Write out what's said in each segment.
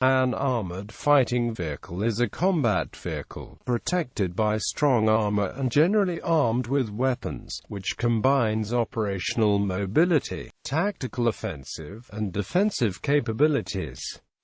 An armored fighting vehicle is a combat vehicle, protected by strong armor and generally armed with weapons, which combines operational mobility, tactical offensive, and defensive capabilities.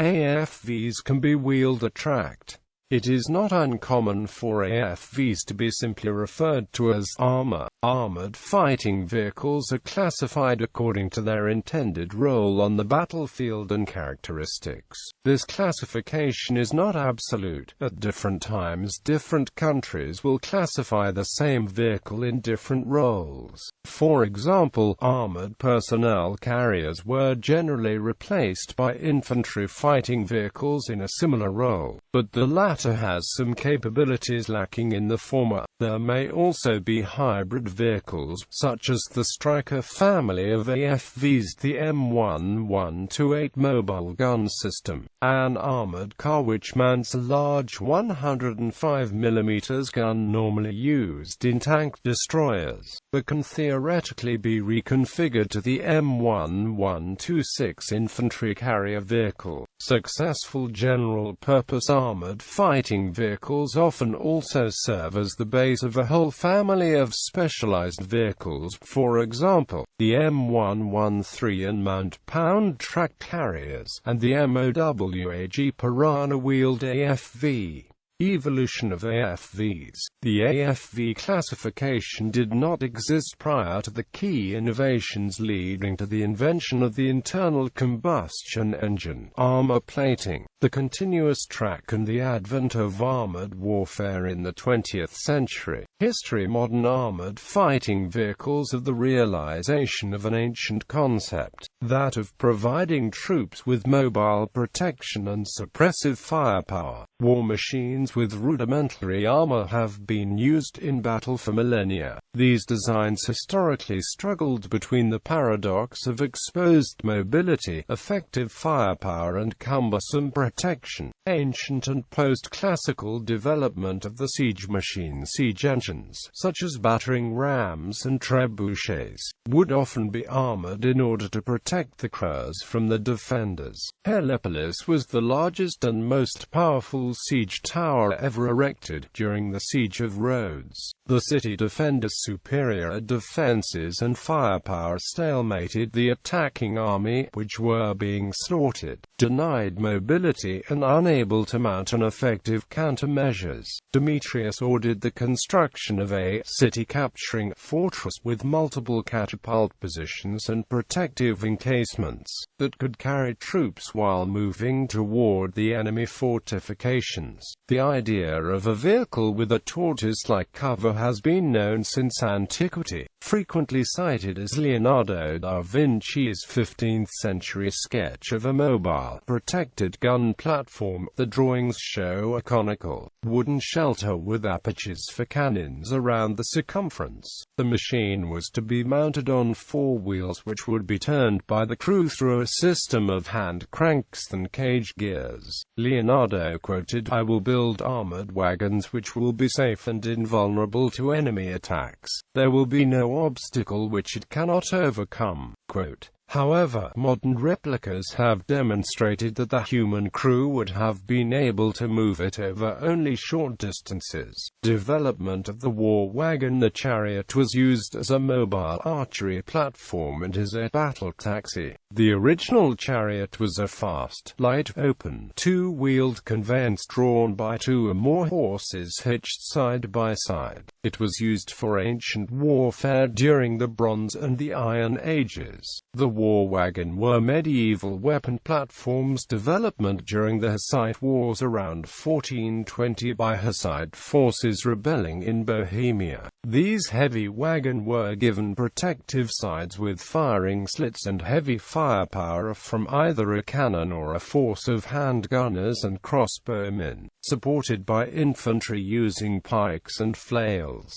AFVs can be wheeled tracked. It is not uncommon for AFVs to be simply referred to as armor. Armored fighting vehicles are classified according to their intended role on the battlefield and characteristics. This classification is not absolute. At different times, different countries will classify the same vehicle in different roles. For example, armored personnel carriers were generally replaced by infantry fighting vehicles in a similar role, but the latter has some capabilities lacking in the former. There may also be hybrid vehicles, such as the Striker family of AFVs, the M1128 mobile gun system, an armored car which mounts a large 105mm gun normally used in tank destroyers, but can theoretically be reconfigured to the M1126 infantry carrier vehicle. Successful general-purpose armored fighting vehicles often also serve as the base of a whole family of specialized vehicles. For example, the M113 and mount-pound tracked carriers, and the MOWAG Piranha-wheeled AFV. Evolution of AFVs. The AFV classification did not exist prior to the key innovations leading to the invention of the internal combustion engine, armor plating, the continuous track, and the advent of armored warfare in the 20th century. History. Modern armored fighting vehicles are the realization of an ancient concept, that of providing troops with mobile protection and suppressive firepower. War machines with rudimentary armor have been used in battle for millennia. These designs historically struggled between the paradox of exposed mobility, effective firepower, and cumbersome protection. Ancient and post-classical development of the siege machine. Siege engines, such as battering rams and trebuchets, would often be armored in order to protect the crews from the defenders. Heliopolis was the largest and most powerful siege tower ever erected during the Siege of Rhodes. The city defenders' superior defenses and firepower stalemated the attacking army, which were being slaughtered, denied mobility, and unable to mount an effective countermeasures. Demetrius ordered the construction of a city-capturing fortress with multiple catapult positions and protective encasements that could carry troops while moving toward the enemy fortifications. The idea of a vehicle with a tortoise-like cover has been known since antiquity, frequently cited as Leonardo da Vinci's 15th-century sketch of a mobile, protected gun platform. The drawings show a conical, wooden shelter with apertures for cannons around the circumference. The machine was to be mounted on 4 wheels which would be turned by the crew through a system of hand cranks and cage gears. Leonardo quoted, "I will build armored wagons which will be safe and invulnerable to enemy attacks. There will be no obstacle which it cannot overcome." Quote. However, modern replicas have demonstrated that the human crew would have been able to move it over only short distances. Development of the war wagon. The chariot was used as a mobile archery platform and as a battle taxi. The original chariot was a fast, light, open, two-wheeled conveyance drawn by 2 or more horses hitched side by side. It was used for ancient warfare during the Bronze and the Iron Ages. The war wagon were medieval weapon platforms. Development during the Hussite Wars around 1420 by Hussite forces rebelling in Bohemia. These heavy wagon were given protective sides with firing slits and heavy firepower from either a cannon or a force of handgunners and crossbowmen, supported by infantry using pikes and flails.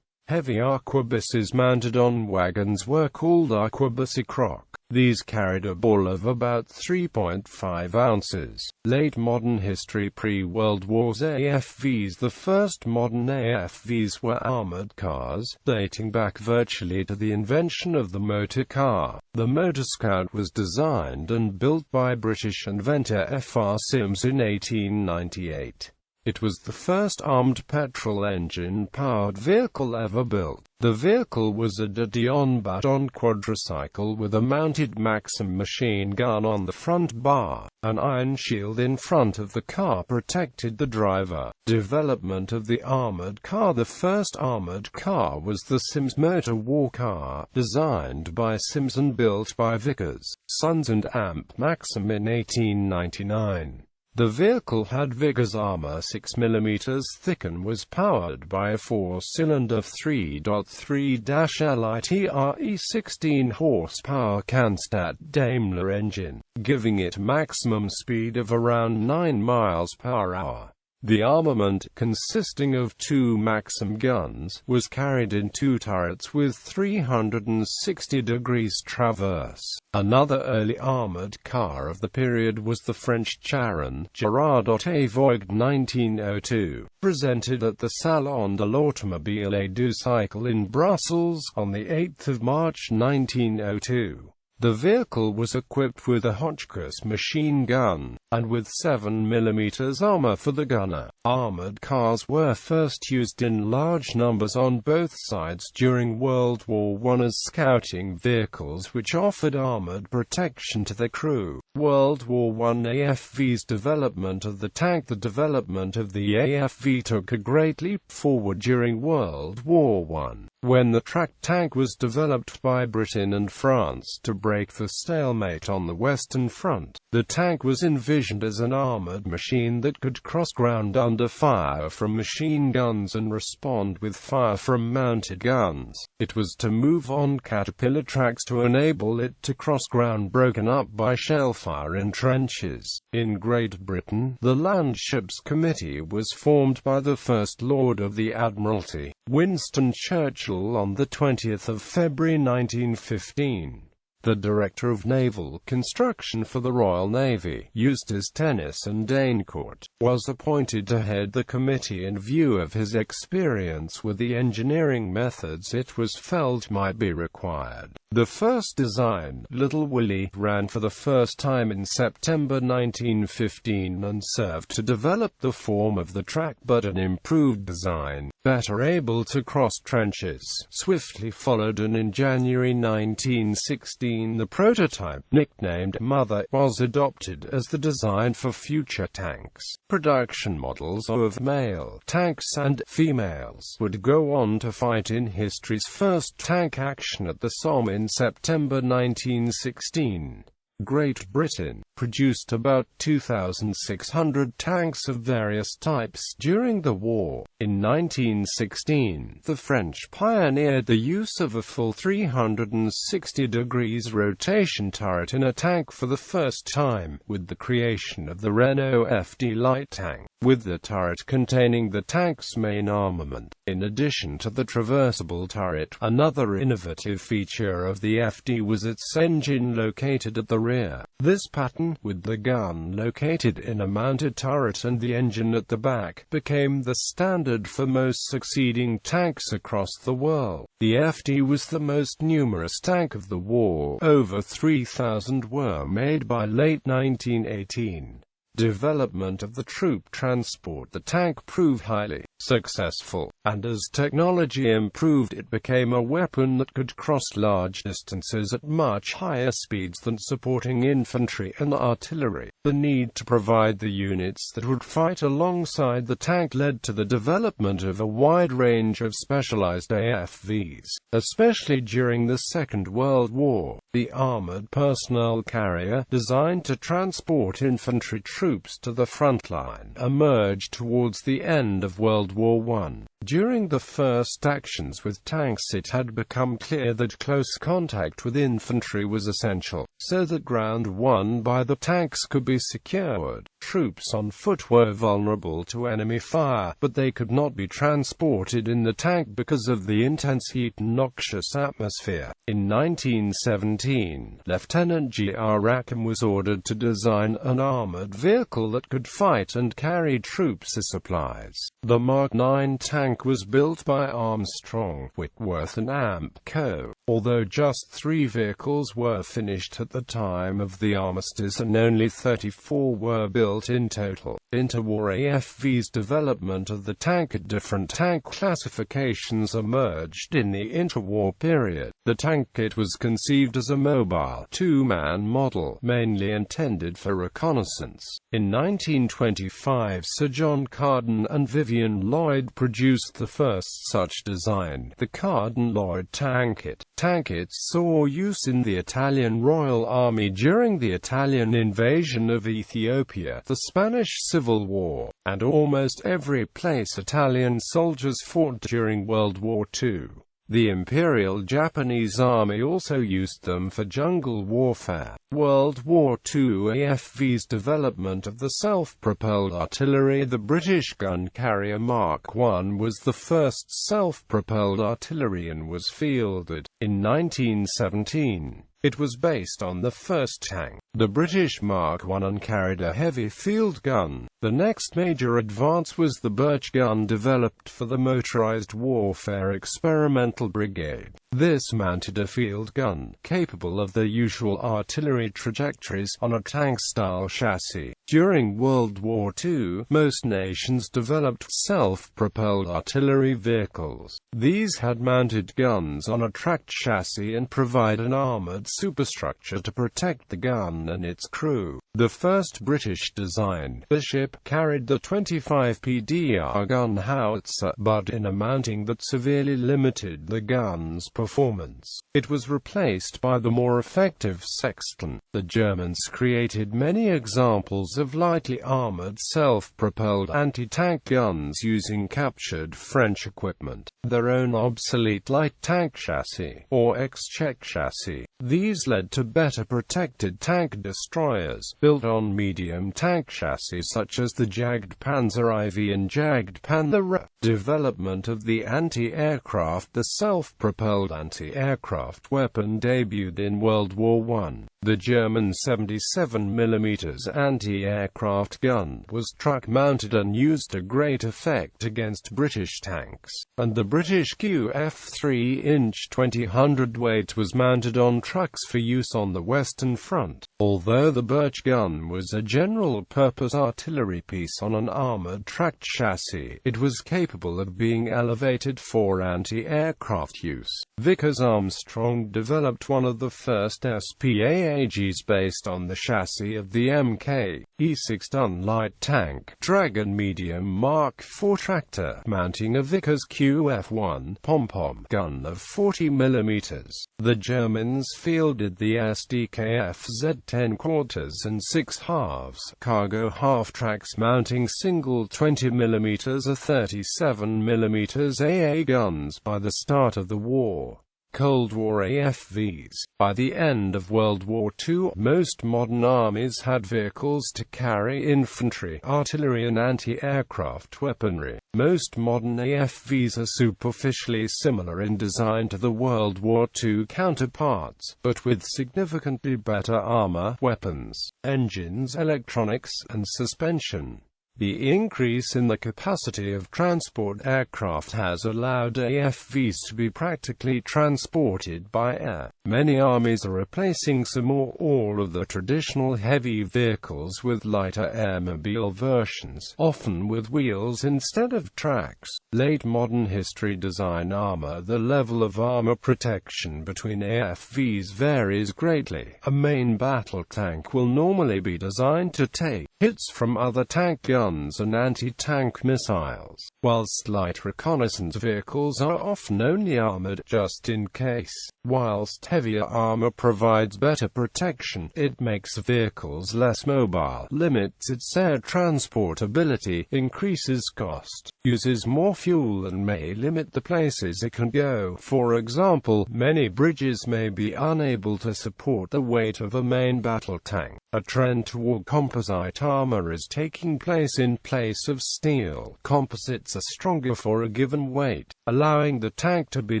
Heavy arquebuses mounted on wagons were called arquebusier crock. These carried a ball of about 3.5 ounces. Late modern history. Pre-World War's AFVs. The first modern AFVs were armored cars, dating back virtually to the invention of the motor car. The Motor Scout was designed and built by British inventor F.R. Sims in 1898. It was the first armed petrol engine-powered vehicle ever built. The vehicle was a Dion-Baton quadricycle with a mounted Maxim machine gun on the front bar. An iron shield in front of the car protected the driver. Development of the armored car. The first armored car was the Sims Motor War car, designed by Sims and built by Vickers, Sons and Amp Maxim in 1899. The vehicle had Vickers armor 6 mm thick and was powered by a 4-cylinder 3.3-litre 16 horsepower Canstad Daimler engine, giving it maximum speed of around 9 miles per hour. The armament, consisting of 2 Maxim guns, was carried in 2 turrets with 360 degrees traverse. Another early armored car of the period was the French Charon, tracked.It 1902, presented at the Salon de l'Automobile et du Cycle in Brussels on 8 March 1902. The vehicle was equipped with a Hotchkiss machine gun, and with 7 mm armor for the gunner. Armored cars were first used in large numbers on both sides during World War I as scouting vehicles which offered armored protection to the crew. World War I AFV's development of the tank. The development of the AFV took a great leap forward during World War I, when the tracked tank was developed by Britain and France to break the stalemate on the Western Front. The tank was envisioned as an armored machine that could cross ground under fire from machine guns and respond with fire from mounted guns. It was to move on caterpillar tracks to enable it to cross ground broken up by shell fire in trenches. In Great Britain, the Land Ships Committee was formed by the First Lord of the Admiralty, Winston Churchill, on 20 February 1915. The Director of Naval Construction for the Royal Navy, Eustace Tennyson Danecourt, was appointed to head the committee in view of his experience with the engineering methods it was felt might be required. The first design, Little Willie, ran for the first time in September 1915 and served to develop the form of the track, but an improved design, better able to cross trenches, swiftly followed, and in January 1916 the prototype, nicknamed Mother, was adopted as the design for future tanks. Production models of male tanks and females would go on to fight in history's first tank action at the Somme in September 1916. Great Britain produced about 2,600 tanks of various types during the war. In 1916, the French pioneered the use of a full 360 degrees rotation turret in a tank for the first time, with the creation of the Renault FD light tank, with the turret containing the tank's main armament. In addition to the traversable turret, another innovative feature of the FD was its engine located at the rear. This pattern, with the gun located in a mounted turret and the engine at the back, became the standard for most succeeding tanks across the world. The FD was the most numerous tank of the war. Over 3,000 were made by late 1918. Development of the troop transport. The tank proved highly successful, and as technology improved, it became a weapon that could cross large distances at much higher speeds than supporting infantry and artillery. The need to provide the units that would fight alongside the tank led to the development of a wide range of specialized AFVs, especially during the Second World War. The armored personnel carrier, designed to transport infantry troops troops to the front line, emerged towards the end of World War I. During the first actions with tanks, it had become clear that close contact with infantry was essential, so that ground won by the tanks could be secured. Troops on foot were vulnerable to enemy fire, but they could not be transported in the tank because of the intense heat and noxious atmosphere. In 1917, Lieutenant G.R. Rackham was ordered to design an armored vehicle that could fight and carry troops as supplies. The Mark 9 tank was built by Armstrong, Whitworth and Amp Co. Although just 3 vehicles were finished at the time of the armistice and only 34 were built in total. Interwar AFV's development of the tank at different tank classifications emerged in the interwar period. The tank kit was conceived as a mobile, 2-man model, mainly intended for reconnaissance. In 1925, Sir John Carden and Vivian Lloyd produced the first such design, the Carden-Lloyd tank kit. Tank kits saw use in the Italian Royal Army during the Italian invasion of Ethiopia, the Spanish Civil War, and almost every place Italian soldiers fought during World War II. The Imperial Japanese Army also used them for jungle warfare. World War II AFV's development of the self-propelled artillery. The British gun carrier Mark I was the first self-propelled artillery and was fielded in 1917. It was based on the first tank. The British Mark I carried a heavy field gun. The next major advance was the Birch gun developed for the Motorized Warfare Experimental Brigade. This mounted a field gun, capable of the usual artillery trajectories, on a tank-style chassis. During World War II, most nations developed self-propelled artillery vehicles. These had mounted guns on a tracked chassis and provide an armored superstructure to protect the gun and its crew. The first British-designed ship carried the 25 PDR gun howitzer, but in a mounting that severely limited the gun's performance. It was replaced by the more effective Sexton. The Germans created many examples of lightly armored self-propelled anti-tank guns using captured French equipment, their own obsolete light tank chassis, or X-Check chassis. These led to better protected tank destroyers, built on medium tank chassis such as the Jagd Panzer IV and Jagd Panther. Development of the anti-aircraft. The self-propelled anti-aircraft weapon debuted in World War I. The German 77mm anti-aircraft gun was truck-mounted and used to great effect against British tanks, and the British QF 3-inch 20 hundredweight was mounted on trucks for use on the Western Front. Although the Birch gun was a general-purpose artillery piece on an armored tracked chassis, it was capable of being elevated for anti-aircraft use. Vickers Armstrong developed one of the first SPAAGs based on the chassis of the Mk. E6-ton light tank Dragon medium Mark IV tractor, mounting a Vickers QF1 pom-pom gun of 40mm. The Germans fielded the SDKF Z10 quarters and 6 halves cargo half-tracks mounting single 20mm or 37mm AA guns by the start of the war. Cold War AFVs. By the end of World War II, most modern armies had vehicles to carry infantry, artillery and anti-aircraft weaponry. Most modern AFVs are superficially similar in design to the World War II counterparts, but with significantly better armor, weapons, engines, electronics, and suspension. The increase in the capacity of transport aircraft has allowed AFVs to be practically transported by air. Many armies are replacing some or all of the traditional heavy vehicles with lighter airmobile versions, often with wheels instead of tracks. Late modern history design armor. The level of armor protection between AFVs varies greatly. A main battle tank will normally be designed to take hits from other tank guns and anti-tank missiles, whilst light reconnaissance vehicles are often only armored just in case. Whilst heavier armor provides better protection, it makes vehicles less mobile, limits its air transportability, increases cost, uses more fuel and may limit the places it can go. For example, many bridges may be unable to support the weight of a main battle tank. A trend toward composite armor is taking place in place of steel. Composites are stronger for a given weight, allowing the tank to be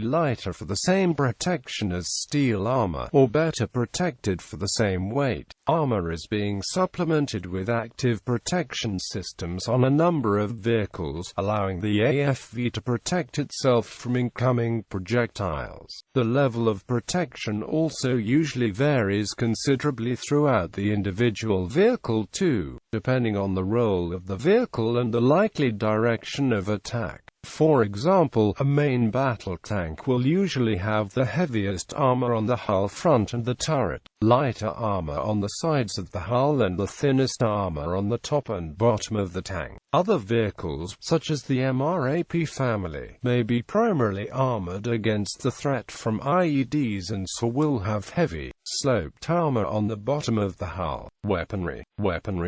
lighter for the same protection as steel armor, or better protected for the same weight. Armor is being supplemented with active protection systems on a number of vehicles, allowing the AFV to protect itself from incoming projectiles. The level of protection also usually varies considerably throughout the individual vehicle too, depending on the role of the vehicle and the likely direction of attack. For example, a main battle tank will usually have the heaviest armor on the hull front and the turret, lighter armor on the sides of the hull and the thinnest armor on the top and bottom of the tank. Other vehicles, such as the MRAP family, may be primarily armored against the threat from IEDs and so will have heavy, sloped armor on the bottom of the hull. Weaponry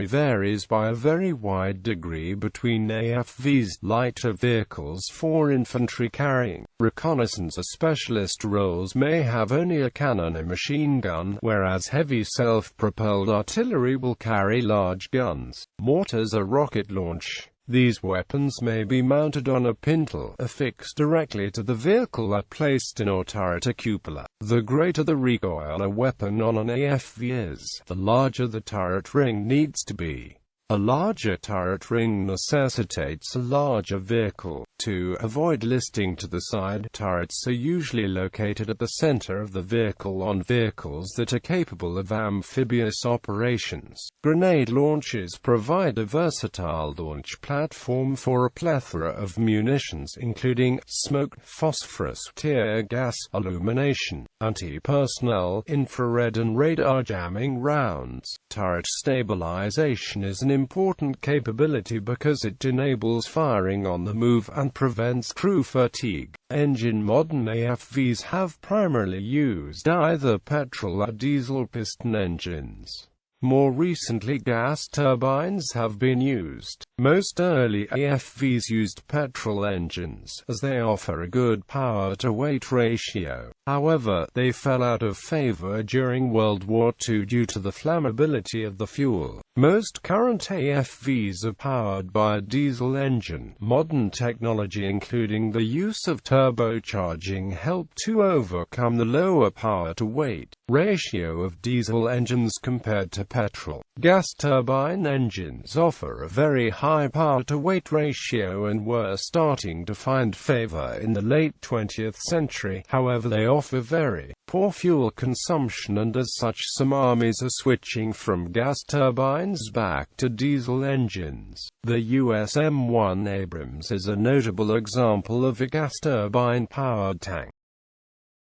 varies by a very wide degree between AFVs. Lighter vehicles for infantry carrying, reconnaissance or specialist roles may have only a cannon and machine gun, whereas heavy self-propelled artillery will carry large guns, mortars or rocket launch. These weapons may be mounted on a pintle, affixed directly to the vehicle or placed in a turret or cupola. The greater the recoil a weapon on an AFV is, the larger the turret ring needs to be. A larger turret ring necessitates a larger vehicle. To avoid listing to the side, turrets are usually located at the center of the vehicle on vehicles that are capable of amphibious operations. Grenade launchers provide a versatile launch platform for a plethora of munitions including smoke, phosphorus, tear gas, illumination, anti-personnel, infrared and radar jamming rounds. Turret stabilization is an important capability because it enables firing on the move and prevents crew fatigue. Modern AFVs have primarily used either petrol or diesel piston engines. More recently, gas turbines have been used. Most early AFVs used petrol engines, as they offer a good power-to-weight ratio. However, they fell out of favor during World War II due to the flammability of the fuel. Most current AFVs are powered by a diesel engine. Modern technology, including the use of turbocharging, helped to overcome the lower power-to-weight ratio of diesel engines compared to petrol. Gas turbine engines offer a very high power-to-weight ratio and were starting to find favor in the late 20th century. However, they offer very poor fuel consumption, and as such some armies are switching from gas turbines back to diesel engines. The US M1 Abrams is a notable example of a gas turbine-powered tank.